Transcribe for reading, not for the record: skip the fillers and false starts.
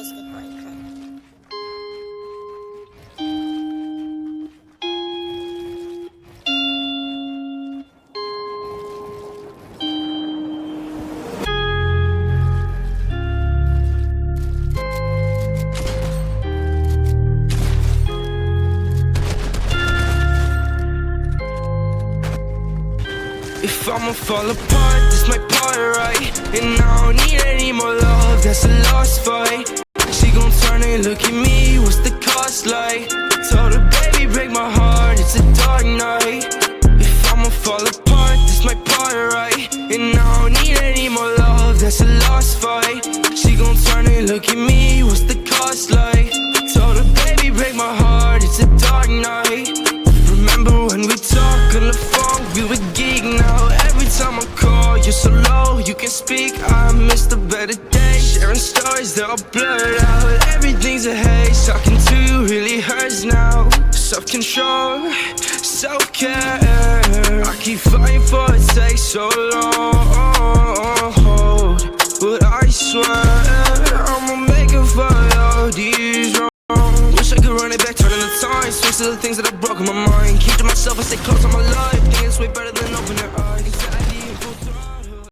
Whiskey pojkę. If I'ma fall apart, this my part, right? And I don't need any more love, that's a lost fight. She gon' turn and look at me, what's the cost like? Told her, baby, break my heart, it's a dark night. If I'ma fall apart, this my part, right? And I don't need any more love, that's a lost fight. She gon' turn and look at me, what's the cost like? Told her, baby, break my heart, it's a dark night. Remember when we talk on the phone, we were geek now. Every time I call, you're so low, you can speak. I miss the better days, sharing stories, they're all blurred out. Everything's a haze, talking to you really hurts now. Self-control, self-care, I keep fighting for it, takes so long. But I swear, I'ma make it for all these wrongs. Wish I could run it back, turning the time, switch to the things that I broke in my mind. Keep to myself and stay close to my life. Think it's way better than opening